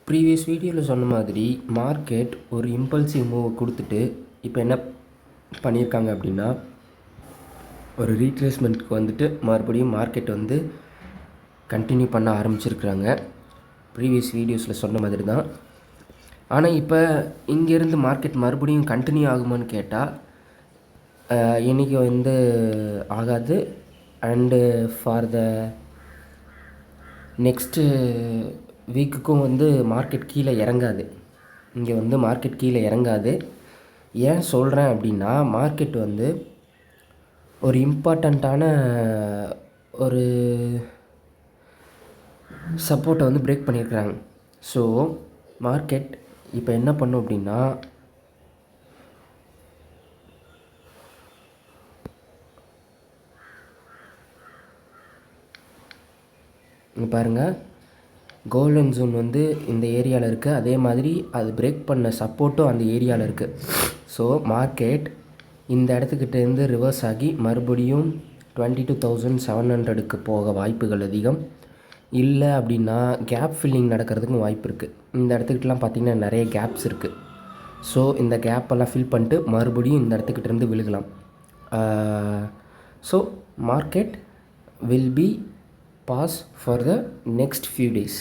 Previous வீடியோவில் சொன்ன மாதிரி மார்க்கெட் ஒரு இம்பல்சிவ் மூவ் கொடுத்துட்டு இப்போ என்ன பண்ணியிருக்காங்க அப்படின்னா ஒரு ரீட்ரேஸ்மெண்ட்க்கு வந்துட்டு மறுபடியும் மார்க்கெட் வந்து கண்டினியூ பண்ண ஆரம்பிச்சிருக்கிறாங்க. ப்ரீவியஸ் வீடியோஸில் சொன்ன மாதிரி தான். ஆனால் இப்போ இங்கேருந்து மார்க்கெட் மறுபடியும் கண்டினியூ ஆகுமான்னு கேட்டால் இன்றைக்கி வந்து ஆகாது. அண்டு ஃபார் த நெக்ஸ்ட்டு வீக்குக்கும் வந்து மார்க்கெட் கீழே இறங்காது. இங்கே வந்து மார்க்கெட் கீழே இறங்காது. ஏன் சொல்கிறேன் அப்படின்னா மார்க்கெட் வந்து ஒரு இம்பார்ட்டண்ட்டான ஒரு சப்போர்ட்டை வந்து பிரேக் பண்ணியிருக்கிறாங்க. ஸோ மார்க்கெட் இப்போ என்ன பண்ணும் அப்படின்னா இங்கே பாருங்கள், கோல்டன் ஜோன் வந்து இந்த ஏரியாவில் இருக்குது. அதே மாதிரி அது பிரேக் பண்ண சப்போர்ட்டும் அந்த ஏரியாவில் இருக்குது. ஸோ மார்க்கெட் இந்த இடத்துக்கிட்டேருந்து ரிவர்ஸ் ஆகி மறுபடியும் 22,700க்கு போக வாய்ப்புகள் அதிகம். இல்லை அப்படின்னா கேப் ஃபில்லிங் நடக்கிறதுக்கும் வாய்ப்பு இருக்குது. இந்த இடத்துக்கிட்டலாம் பார்த்திங்கன்னா நிறைய கேப்ஸ் இருக்குது. ஸோ இந்த கேப்பெல்லாம் ஃபில் பண்ணிட்டு மறுபடியும் இந்த இடத்துக்கிட்டேருந்து விழுகலாம். So market will be pause for the next few days.